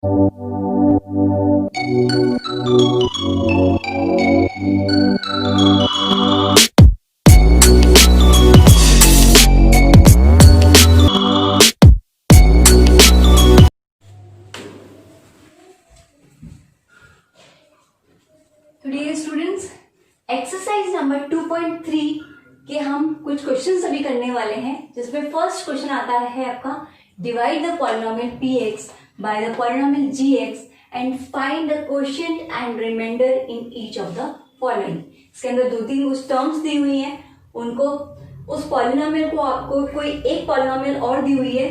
Dear students, exercise number 2.3 के हम कुछ क्वेश्चंस अभी करने वाले हैं, जिसमें फर्स्ट क्वेश्चन आता है आपका divide the polynomial px by the polynomial gx and find the quotient and remainder in each of the following. इसके अंदर दो तीन कुछ टर्म्स दी हुई हैं, उनको उस पॉलिनोमियल को आपको कोई एक पॉलिनोमियल और दी हुई है,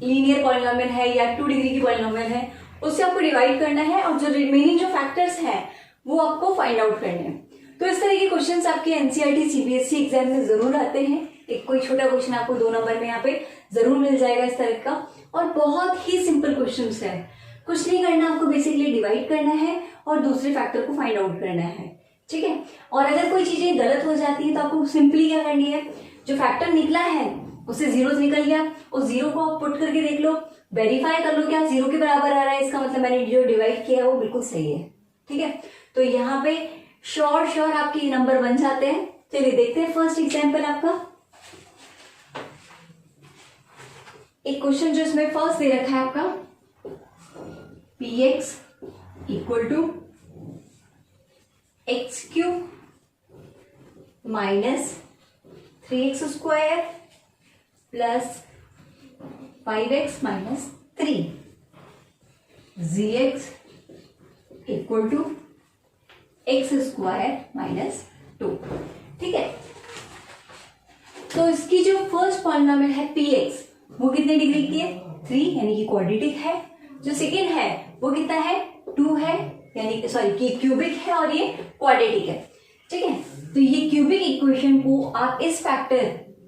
लीनियर पॉलिनोमियल है या 2 डिग्री की पॉलिनोमियल है, उससे आपको डिवाइड करना है और जो रिमेनिंग जो फैक्टर्स हैं वो आपको फाइंड आउट करने हैं। तो इस तरह के क्वेश्चंस आपके एनसीईआरटी सीबीएसई एग्जाम में जरूर आते हैं। एक कोई छोटा क्वेश्चन आपको 2 नंबर में यहाँ पे जरूर मिल जाएगा इस तरह का, और बहुत ही सिंपल क्वेश्चंस है। कुछ नहीं करना, आपको बेसिकली डिवाइड करना है और दूसरे फैक्टर को फाइंड आउट करना है, ठीक है। और अगर कोई चीजें गलत हो जाती है तो आपको सिंपली क्या करनी है, जो फैक्टर निकला है उससे जीरो निकल गया, उस जीरो को आप पुट करके देख लो, वेरीफाई कर लो क्या जीरो के बराबर आ रहा है, इसका मतलब मैंने जो डिवाइड किया है वो बिल्कुल सही है, ठीक है। तो यहाँ पे श्योर आपके नंबर बन जाते हैं। चलिए देखते हैं फर्स्ट एग्जाम्पल आपका। एक क्वेश्चन जो इसमें फर्स्ट दे रखा है आपका px equal to x cube minus 3x square plus 5x minus 3 gx equal to x square minus 2, ठीक है। तो इसकी जो फर्स्ट पॉलिनोमियल है px वो कितने डिग्री की है, 3 यानी कि क्वाड्रेटिक है। जो सेकेंड है वो कितना है, 2 है, यानी सॉरी कि क्यूबिक है और ये क्वाड्रेटिक है, ठीक है। तो ये क्यूबिक इक्वेशन को आप इस फैक्टर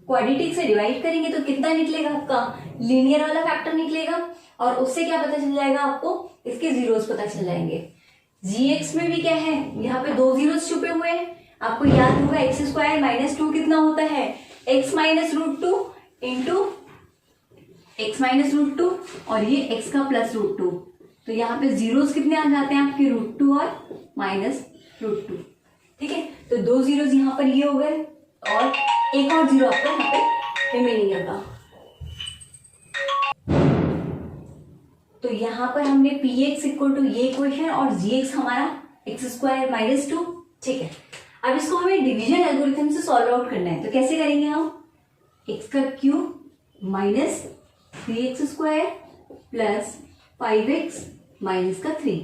क्वाड्रेटिक से डिवाइड करेंगे तो कितना निकलेगा, आपका लीनियर वाला फैक्टर निकलेगा, और उससे क्या पता चल जाएगा आपको, इसके जीरोस पता चल जाएंगे। gx में भी क्या है, यहाँ पे 2 जीरोस छुपे हुए हैं। आपको याद होगा एक्स स्क्वायर माइनस 2 कितना होता है, x minus root 2 into x minus root 2 और ये x का प्लस रूट 2। तो यहाँ पे जीरोस कितने आ जाते हैं आपके, रूट 2 और माइनस रूट 2, ठीक है। तो 2 जीरोस यहाँ पर ये हो गए और एक और जीरो आपका यहाँ पे रिमेनिंग होगा। तो यहाँ पर हमने px इक्वल टू ये इक्वेशन और gx हमारा एक्स स्क्वायर माइनस 2, ठीक है। अब इसको हमें डिवीजन एल्गोरिथम से सॉल्व आउट करना है। तो कैसे करेंगे हम, x का cube minus 3x square plus 5x minus का 3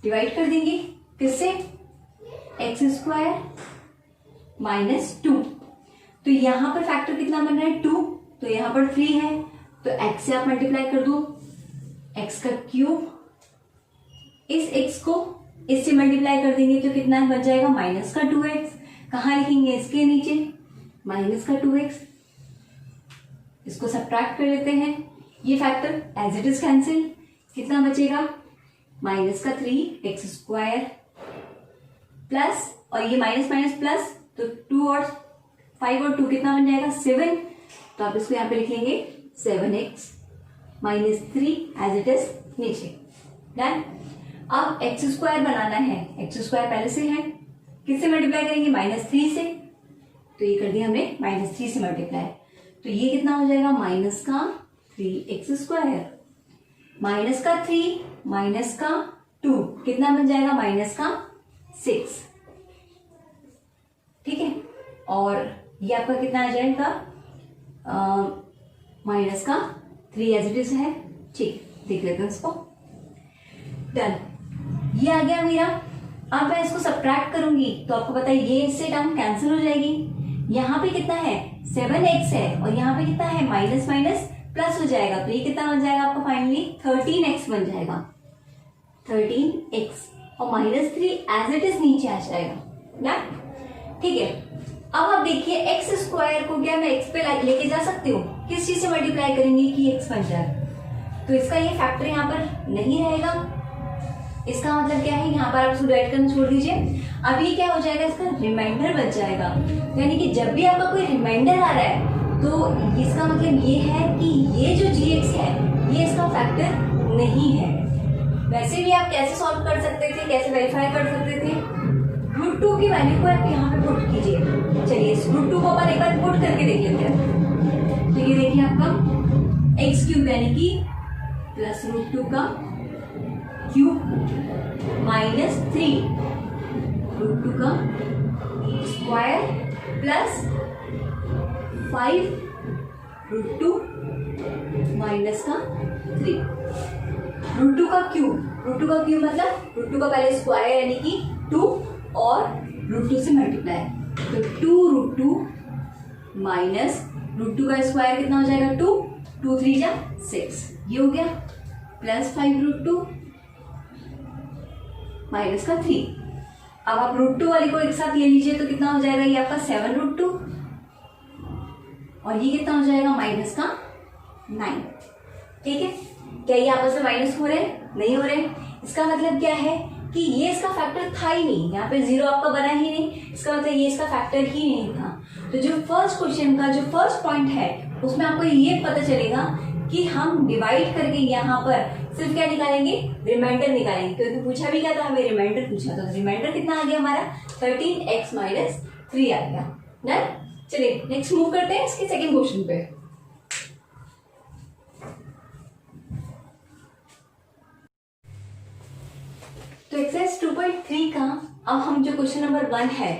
डिवाइड कर देंगे किससे, एक्स स्क्वायर माइनस 2। तो यहां पर फैक्टर कितना बन रहा है, 2, तो यहां पर 3 है, तो x से आप मल्टीप्लाई कर दो, x का क्यूब, इस x को इससे मल्टीप्लाई कर देंगे तो कितना बन जाएगा, माइनस का 2x। कहाँ लिखेंगे, इसके नीचे माइनस का 2x। इसको सब्ट्रैक्ट कर लेते हैं, ये factor as it is cancel, कितना बचेगा, माइनस का 3x स्क्वायर प्लस, और ये माइनस माइनस प्लस, तो 2 और 5 और 2 कितना बन जाएगा, 7। तो आप इसको यहाँ पे लिखेंगे 7x minus 3 as it is नीचे, डन। अब एक्स स्क्वायर बनाना है, एक्स स्क्वायर पहले से है, किससे मल्टीप्लाई करेंगे, माइनस 3 से। तो ये कर दिया हमने माइनस 3 से मल्टीप्लाई, तो ये कितना हो जाएगा, माइनस का 3x स्क्वायर माइनस का 3 माइनस का 2 कितना बन जाएगा, माइनस का 6, ठीक है। और ये आपका कितना आ जाएगा, माइनस का 3 एज इट इज है, ठीक, देख लेते हैं इसको, डन। ये आ गया मेरा। अब मैं इसको सब्ट्रैक्ट करूंगी तो आपको पता है ये इससे टर्म कैंसिल हो जाएगी। यहाँ पे कितना है, 7x है, और यहाँ पे कितना है, माइनस माइनस प्लस हो जाएगा, तो ये कितना बन जाएगा आपका फाइनली 13x बन जाएगा, 13x, और माइनस 3 एज इट इज नीचे आ जाएगा ना, ठीक है। अब आप देखिए एक्स स्क्वायर को क्या मैं एक्स पे लेके जा सकती हूँ, किस चीज से मल्टीप्लाई करेंगे कि एक्स बन जाए, तो इसका ये फैक्टर यहाँ पर नहीं रहेगा। इसका मतलब क्या है, यहाँ पर आप इसको डिवाइड करना छोड़ दीजिए, अब ये क्या हो जाएगा, इसका रिमाइंडर बच जाएगा। यानी कि जब भी आपका कोई रिमाइंडर आ रहा है तो इसका मतलब ये है कि ये जो gx है ये फैक्टर नहीं है। वैसे भी आप कैसे सॉल्व कर सकते थे, कैसे वेरीफाई कर सकते थे, √2 की वैल्यू को आप यहाँ पे पुट कीजिए। चलिए इस √2 को अपन एक बार पुट करके देख लेते हैं। तो ये देखिए आपका x³ यानी कि प्लस √2 का क्यूब माइनस 3 √2 का स्क्वायर प्लस 5 √2 माइनस का 3 √2 का क्यूब। √2 का क्यूब मतलब √2 का पहले स्क्वायर यानी कि 2 और √2 से मल्टीप्लाई, तो 2 √2 माइनस √2 का स्क्वायर कितना हो जाएगा 2, 2 3 जा 6, ये हो गया, प्लस 5 √2 माइनस का 3। अब आप √2 वाले को एक साथ ले लीजिए तो कितना हो जाएगा, ये आपका 7 √2 और ये कितना हो जाएगा माइनस का 9। ठीक है, क्या ये आपस में माइनस हो रहे हैं? नहीं हो रहे। इसका मतलब क्या है कि ये इसका फैक्टर था ही नहीं, यहाँ पे 0 आपका बना ही नहीं, इसका मतलब ये इसका फैक्टर ही नहीं था। तो जो फर्स्ट क्वेश्चन का जो फर्स्ट पॉइंट है उसमें आपको ये पता चलेगा कि हम डिवाइड करके यहाँ पर सिर्फ क्या निकालेंगे, रिमाइंडर निकालेंगे, क्योंकि पूछा भी क्या था, हमें रिमाइंडर पूछा था। रिमाइंडर कितना आ गया हमारा 13x माइनस 3 आ गया। डन। चलिए नेक्स्ट मूव करते हैं इसके सेकेंड क्वेश्चन पे। तो एक्सरसाइज 2.3 का अब हम जो क्वेश्चन नंबर 1 है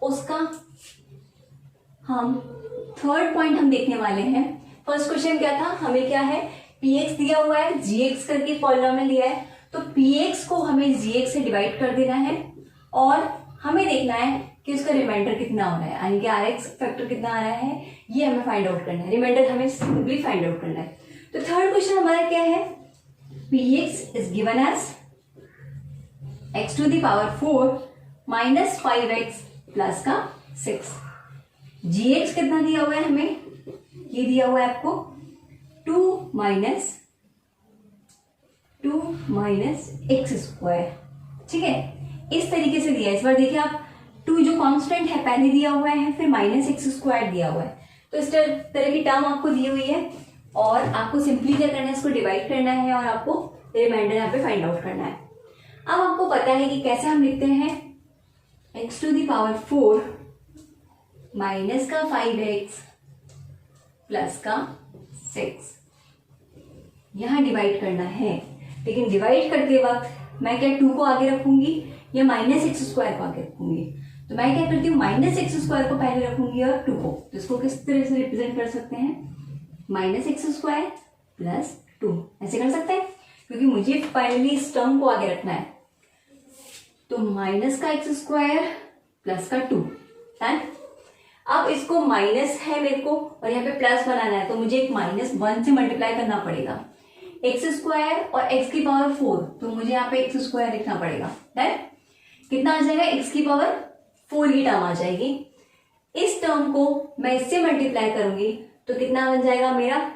उसका हम थर्ड पॉइंट हम देखने वाले हैं। फर्स्ट क्वेश्चन क्या था, हमें क्या है px दिया हुआ है, gx करके पॉलिनोमियल दिया है, तो px को हमें gx से डिवाइड कर देना है और हमें देखना है कि उसका रिमाइंडर कितना हो रहा है, यानी कि rx फैक्टर कितना आ रहा है, ये हमें फाइंड आउट करना है। रिमाइंडर हमें सिंपली फाइंड आउट करना है। तो थर्ड क्वेश्चन हमारा क्या है, px is given as x to the power 4 minus 5x plus का 6। gx कितना दिया हुआ है हमें, ये दिया हुआ है आपको 2 माइनस x स्क्वायर। ठीक है, इस तरीके से दिया है। इस बार देखिए आप 2 जो कांस्टेंट है पहले दिया हुआ है, फिर माइनस x स्क्वायर दिया हुआ है, तो इस तरह की टर्म आपको दी हुई है और आपको सिंपली क्या करना है, इसको डिवाइड करना है और आपको रिमाइंडर यहाँ पे फाइंड आउट करना है। अब आपको पता है कि कैसे हम लिखते हैं, x to the power 4 minus का 5x प्लस का 6, यहां डिवाइड करना है। लेकिन डिवाइड करते वक्त मैं क्या 2 को आगे रखूंगी या माइनस x स्क्वायर को आगे रखूंगी, तो मैं क्या करती हूँ माइनस x स्क्वायर को पहले रखूंगी और 2 को, तो इसको किस तरह से रिप्रेजेंट कर सकते हैं, माइनस x स्क्वायर प्लस 2, ऐसे कर सकते हैं, क्योंकि मुझे फाइनली इस टर्म को आगे रखना है। तो माइनस का x स्क्वायर प्लस का 2 है। अब इसको माइनस है मेरे को और यहाँ पे प्लस बनाना है, तो मुझे एक -1 से मल्टीप्लाई करना पड़ेगा। x स्क्वायर और x की पावर 4, तो मुझे यहाँ पे x स्क्वायर लिखना पड़ेगा। राइट, कितना आ जाएगा, x की पावर 4 की टर्म आ जाएगी। इस टर्म को मैं इससे मल्टीप्लाई करूंगी तो कितना बन जाएगा मेरा,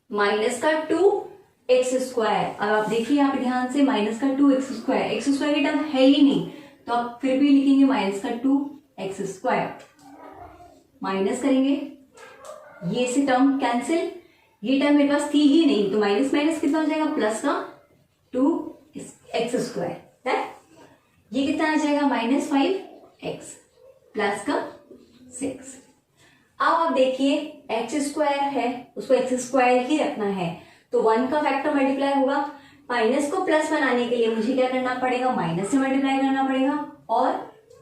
माइनस का 2x स्क्वायर। अब आप देखिए यहाँ पे ध्यान से, माइनस का 2x स्क्वायर, x स्क्वायर की टर्म है ही नहीं, तो आप फिर भी लिखेंगे माइनस का 2x स्क्वायर, माइनस करेंगे, ये से टर्म कैंसिल, ये टर्म मेरे पास थी ही नहीं, तो माइनस माइनस कितना हो जाएगा, प्लस का 2x स्क्वायर। ये कितना आ जाएगा, -5x प्लस का 6। अब आप देखिए x स्क्वायर है, उसको x स्क्वायर ही रखना है, तो 1 का फैक्टर मल्टीप्लाई होगा। माइनस को प्लस बनाने के लिए मुझे क्या करना पड़ेगा, माइनस से मल्टीप्लाई करना पड़ेगा और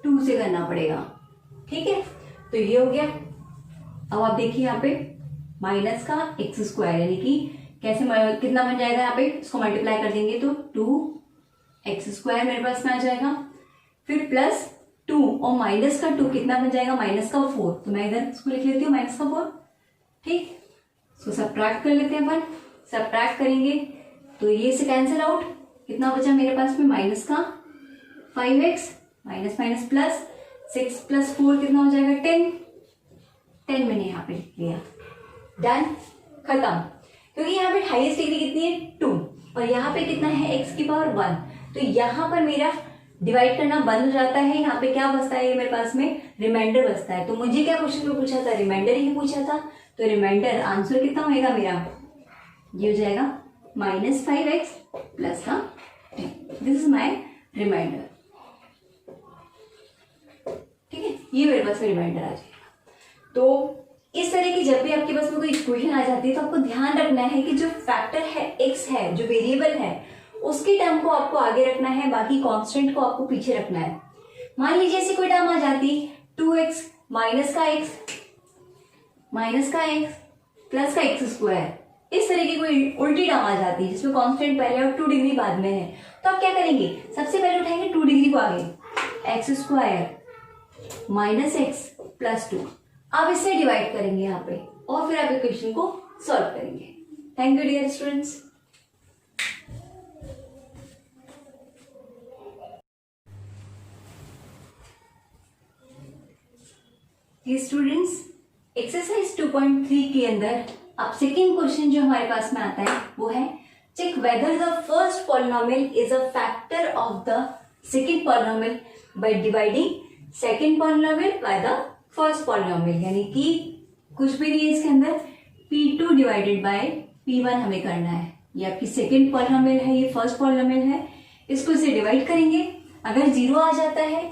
2 से करना पड़ेगा। ठीक है, तो ये हो गया। अब आप देखिए यहाँ पे माइनस का x स्क्वायर यानी कि कैसे कितना बन जाएगा, यहाँ पे इसको मल्टीप्लाई कर देंगे तो 2x स्क्वायर मेरे पास में आ जाएगा, फिर प्लस 2 और माइनस का 2 कितना बन जाएगा, माइनस का 4, तो मैं इधर इसको लिख लेती हूँ माइनस का 4। ठीक, इसको सब्ट्रैक्ट कर लेते हैं अपन। सब्ट्रैक्ट करेंगे तो ये से कैंसिल आउट, कितना बचा मेरे पास में, माइनस का 5x minus minus plus 6 plus 4 कितना हो जाएगा, 10 मैंने यहाँ पे लिख लिया। डन, खत्म। क्योंकि यहाँ पे हाईएस्ट डिग्री कितनी है, 2, और यहाँ पे कितना है, x की पावर 1, तो यहाँ पर मेरा डिवाइड करना बंद हो जाता है। यहाँ पे क्या बचता है मेरे पास में, रिमाइंडर बचता है। तो मुझे क्या क्वेश्चन में पूछा था, रिमाइंडर ही पूछा था, तो रिमाइंडर आंसर कितना होएगा मेरा, ये हो जाएगा माइनस 5x प्लस का 10। This is my remainder. ठीक है, ये मेरे पास में रिमाइंडर आ जाएगा। तो इस तरह की जब भी आपके पास में कोई इक्वेशन आ जाती है तो आपको ध्यान रखना है कि जो फैक्टर है x है, जो वेरिएबल है, उसके टर्म को आपको आगे रखना है, बाकी कांस्टेंट को आपको पीछे रखना है। मान लीजिए ऐसी कोई टर्म आ जाती 2x माइनस का x प्लस का x स्क्वायर, इस तरह की कोई उल्टी टर्म आ जाती है जिसमें कांस्टेंट पहले और 2 डिग्री बाद में है, तो आप क्या करेंगे? सबसे पहले उठाएंगे 2 डिग्री को आगे, x square minus x plus 2, आप इससे डिवाइड करेंगे यहाँ पे और फिर आप इक्वेशन को सॉल्व करेंगे। Thank you dear students. Students, exercise 2.3 के अंदर अब सेकेंड क्वेश्चन जो हमारे पास में आता है वो है check whether the first polynomial is a factor of the second polynomial by dividing second polynomial by the first polynomial. यानी कि कुछ भी नहीं है इसके अंदर, P2 डिवाइडेड बाय P1 हमें करना है। ये आपकी सेकेंड पॉलिनोमियल है, ये फर्स्ट पॉलिनोमियल है, इसको इसे डिवाइड करेंगे। अगर 0 आ जाता है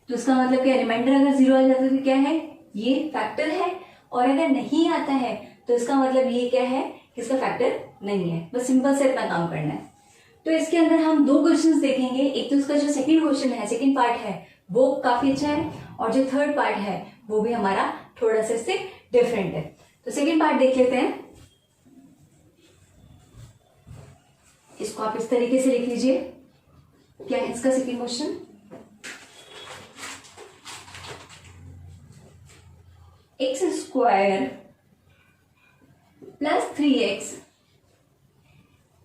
तो इसका मतलब क्या, रिमाइंडर अगर 0 आ जाता है तो क्या है, ये फैक्टर है, और अगर नहीं आता है तो इसका मतलब ये क्या है कि इसका फैक्टर नहीं है। बस सिंपल से इतना काम करना है। तो इसके अंदर हम 2 क्वेश्चंस देखेंगे। एक तो इसका जो सेकंड क्वेश्चन है, सेकंड पार्ट है, वो काफी अच्छा है, और जो थर्ड पार्ट है वो भी हमारा थोड़ा सा इससे डिफरेंट है। तो सेकंड पार्ट देख लेते हैं। इसको आप इस तरीके से लिख लीजिए। क्या है इसका second question? X square plus 3x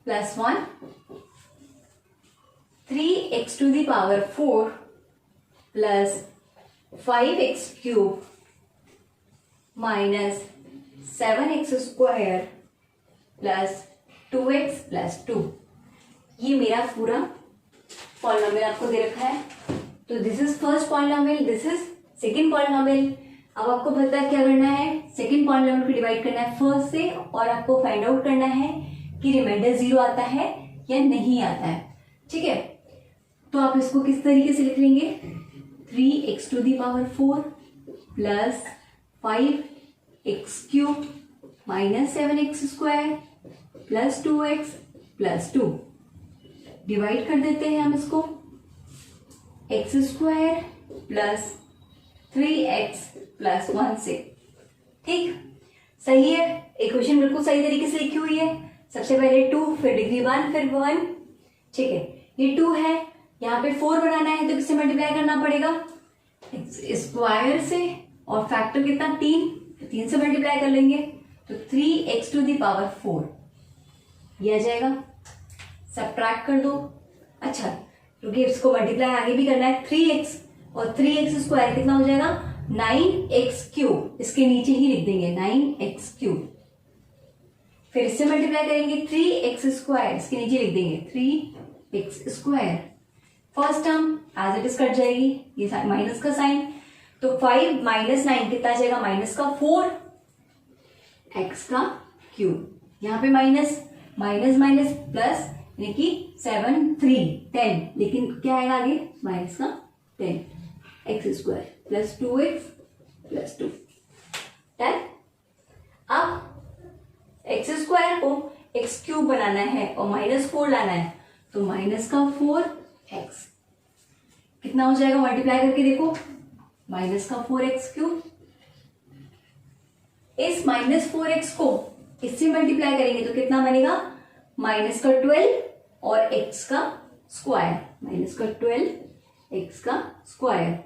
plus 1, 3x to the power 4 plus 5x cube minus 7x square plus 2x plus 2। ये मेरा पूरा पॉलिनोमियल आपको दे रखा है। तो this is first polynomial, this is second polynomial. अब आपको पता है क्या करना है, सेकेंड पॉलिनोमियल को डिवाइड करना है फर्स्ट से, और आपको फाइंड आउट करना है कि रिमाइंडर 0 आता है या नहीं आता है। ठीक है, तो आप इसको किस तरीके से लिख लेंगे? 3x to the power 4 plus 5x cube minus 7x square plus 2x plus 2। Divide कर देते हैं हम इसको, x square plus 3x plus 1 से। ठीक, सही है, इक्वेशन बिल्कुल सही तरीके से लिखी हुई है। सबसे पहले 2, फिर डिग्री 1, फिर 1। ठीक है, ये 2 है, यहाँ पे 4 बनाना है तो किससे मल्टीप्लाई करना पड़ेगा? स्क्वायर से, और फैक्टर कितना 3 से मल्टीप्लाई कर लेंगे तो 3x टू द पावर 4 ये आ जाएगा। सबट्रैक्ट कर दो। अच्छा, क्योंकि इसको मल्टीप्लाई आगे भी करना है, 3x और 3x स्क्वायर कितना हो जाएगा? 9x क्यूब, इसके नीचे ही लिख देंगे 9x क्यूब। फिर इससे मल्टीप्लाई करेंगे 3x स्क्वायर, इसके नीचे लिख देंगे 3x square. First term as it is cut जाएगी, ये माइनस का साइन, तो 5 माइनस 9 कितना आ जाएगा? माइनस का 4 x का क्यूब। यहाँ पे माइनस माइनस माइनस प्लस, यानी कि 7 3 10, लेकिन क्या आएगा आगे? माइनस का 10 x square plus 2x plus 2। Done. अब x स्क्वायर को x क्यूब बनाना है और माइनस 4 लाना है, तो माइनस का 4x कितना हो जाएगा? मल्टीप्लाई करके देखो, माइनस का 4x क्यूब। इस माइनस 4x को इससे मल्टीप्लाई करेंगे तो कितना बनेगा? माइनस का 12 और x का स्क्वायर, माइनस का 12 x का स्क्वायर।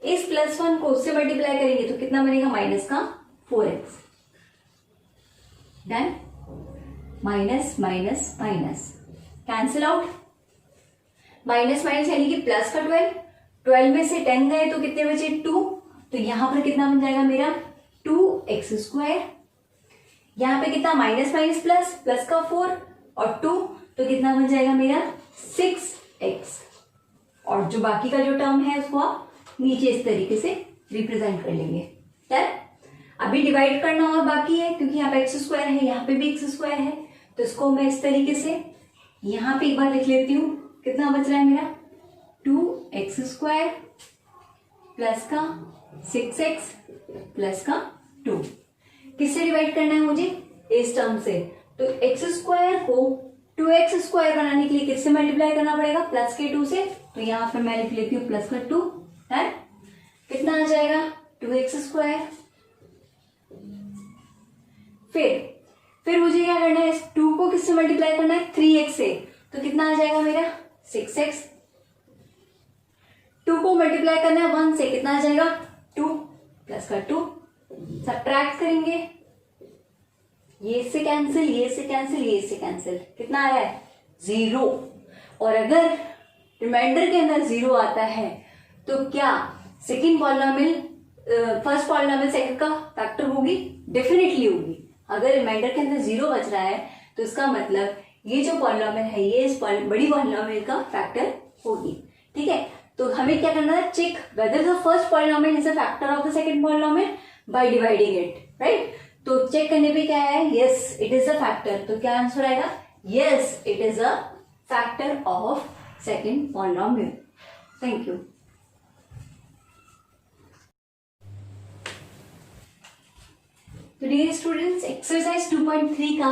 इस प्लस 1 को उससे मल्टीप्लाई करेंगे तो कितना बनेगा? माइनस का 4x। Done. Minus minus minus cancel out, minus minus यानी कि प्लस का 12 में से 10 गए तो कितने बचे? 2। तो यहां पर कितना बन जाएगा मेरा? 2x square. यहां पे कितना? माइनस माइनस प्लस, प्लस का 4 और 2, तो कितना बन जाएगा मेरा? 6x। और जो बाकी का जो टर्म है उसको आप नीचे इस तरीके से रिप्रेजेंट कर लेंगे। डन। अभी डिवाइड करना और बाकी है, क्योंकि यहाँ पे x स्क्वायर है, यहाँ पे भी x स्क्वायर है, तो इसको मैं इस तरीके से यहाँ पे एक बार लिख लेती हूँ। कितना बच रहा है मेरा 2x² प्लस का 6x प्लस का 2। किससे डिवाइड करना है मुझे? इस टर्म से। तो x² को 2x² बनाने के लिए किससे मल्टीप्लाई करना पड़ेगा? प्लस के 2 से। तो यहाँ पर मैं लिख लेती हूँ प्लस का 2 है। कितना आ जाएगा 2x²। फिर मुझे क्या करना है? इस 2 को किससे मल्टीप्लाई करना है? 3x से। तो कितना आ जाएगा मेरा 6x। 2 को मल्टीप्लाई करना है 1 से। कितना आ जाएगा 2 प्लस का 2। सब्ट्रैक्ट करेंगे, ये इससे कैंसिल, ये इससे कैंसिल, ये इससे कैंसिल। कितना आया है 0। और अगर रिमाइंडर के अंदर 0 आता है तो क्या second polynomial first polynomial second का फैक्टर होगी? डेफिनेटली होगी। अगर रिमाइंडर के अंदर 0 बच रहा है तो इसका मतलब ये जो पॉलिनोमियल है ये इस बड़ी पॉलिनोमियल का फैक्टर होगी। ठीक है, तो हमें क्या करना है? Check whether the first polynomial is a factor of the second polynomial by dividing it, right. तो चेक करने पे क्या है? Yes it is a factor. तो क्या आंसर आएगा? Yes it is a factor of second polynomial. Thank you. तो dear students, exercise 2.3 का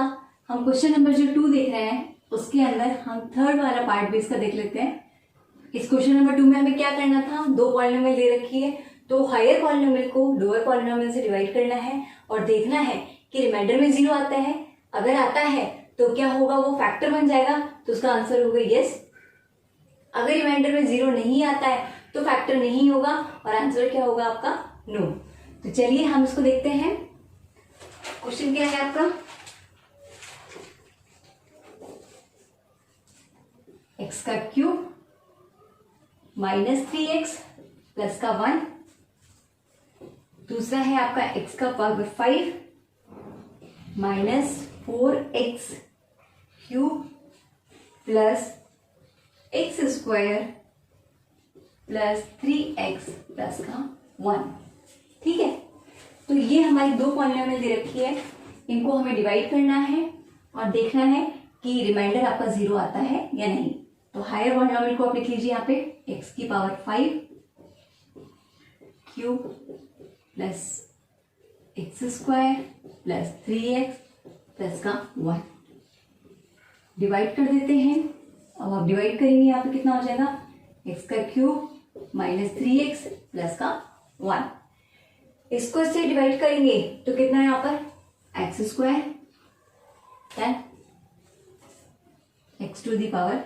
हम क्वेश्चन नंबर जो 2 देख रहे हैं उसके अंदर हम थर्ड वाला पार्ट भी इसका देख लेते हैं। इस क्वेश्चन नंबर 2 में हमें क्या करना था? 2 पॉलिनोमियल दे रखी है, तो हायर पॉलिनोमियल को लोअर पॉलिनोमियल से डिवाइड करना है और देखना है कि रिमाइंडर में 0 आता है। अगर आता है तो क्या होगा? वो फैक्टर बन जाएगा। तो उसका आंसर होगा यस। अगर रिमाइंडर में 0 नहीं आता है तो फैक्टर नहीं होगा और आंसर क्या होगा आपका? नो। तो चलिए हम इसको देखते हैं। क्वेश्चन क्या है आपका? x का क्यूब माइनस 3x प्लस का 1। दूसरा है आपका x का power 5 minus 4x cube plus x² plus 3x plus का 1। ठीक है, तो ये हमारी 2 पॉलिनोमियल दे रखी है, इनको हमें डिवाइड करना है और देखना है कि रिमाइंडर आपका 0 आता है या नहीं। तो हायर पॉलिनोमियल को आप लिख लीजिए यहाँ पे x की power 5 cube plus x² plus 3x plus का 1। डिवाइड कर देते हैं। अब आप डिवाइड करेंगे यहाँ पे कितना हो जाएगा? x का क्यूब माइनस 3x प्लस का 1। इसको इससे डिवाइड करेंगे तो कितना है यहाँ पर? x² then x to the power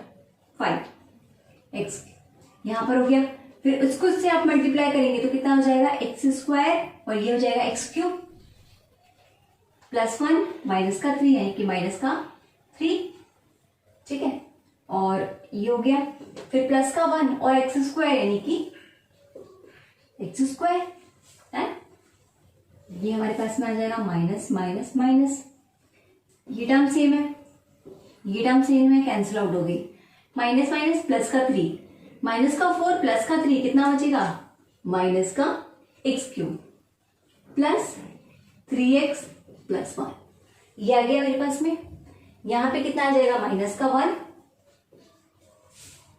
5 x यहां पर हो गया। फिर उसको इससे आप मल्टीप्लाई करेंगे तो कितना हो जाएगा? x² और ये हो जाएगा x क्यूब प्लस 1 माइनस का 3 यानी कि माइनस का 3। ठीक है, और ये हो गया। फिर प्लस का 1 और x² यानी कि x² है। ये हमारे पास में आ जाएगा माइनस माइनस माइनस। ये टर्म सेम है, ये टर्म सेम है, कैंसिल आउट हो गई। माइनस माइनस प्लस का 3, माइनस का 4 प्लस का 3 कितना बचेगा? माइनस का x cube plus 3x plus 1। ये आ गया मेरे पास में। यहां पे कितना आ जाएगा? माइनस का 1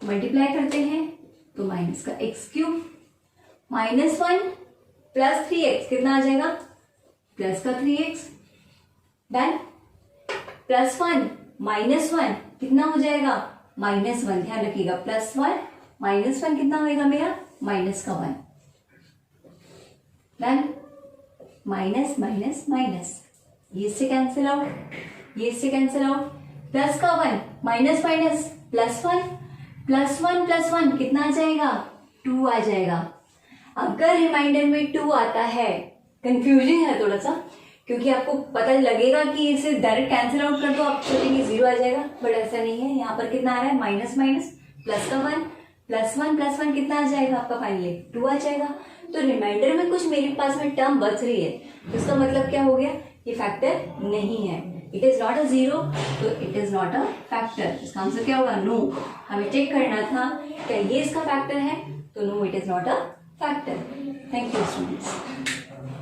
मल्टीप्लाई करते हैं तो माइनस का x cube minus 1 plus 3x कितना आ जाएगा? प्लस का 3x डन। प्लस 1 माइनस 1 कितना हो जाएगा? माइनस 1। ध्यान रखिएगा प्लस 1 माइनस 1 कितना होगा मेरा? माइनस का 1 डन। माइनस माइनस माइनस, ये इससे कैंसिल आउट, ये इससे कैंसिल आउट। प्लस का 1 minus minus plus 1, plus 1 plus 1 कितना आ जाएगा? 2 आ जाएगा। अगर रिमाइंडर में 2 आता है, कंफ्यूजिंग है थोड़ा सा क्योंकि आपको पता लगेगा कि इसे डायरेक्ट कैंसिल आउट कर दो, आप सोचेंगे 0 आ जाएगा, बट ऐसा नहीं है। यहाँ पर कितना आ रहा है? माइनस माइनस प्लस का 1 प्लस 1 प्लस 1 कितना आ जाएगा आपका? फाइनली 2 आ जाएगा। तो रिमाइंडर में कुछ मेरे पास में टर्म बच रही है, तो इसका मतलब क्या हो गया? ये फैक्टर नहीं है। इट इज नॉट अ 0, तो it is not a factor. इसका आंसर क्या होगा? नो। हमें चेक करना था क्या ये इसका फैक्टर है, तो no it is not a factor. Thank you students.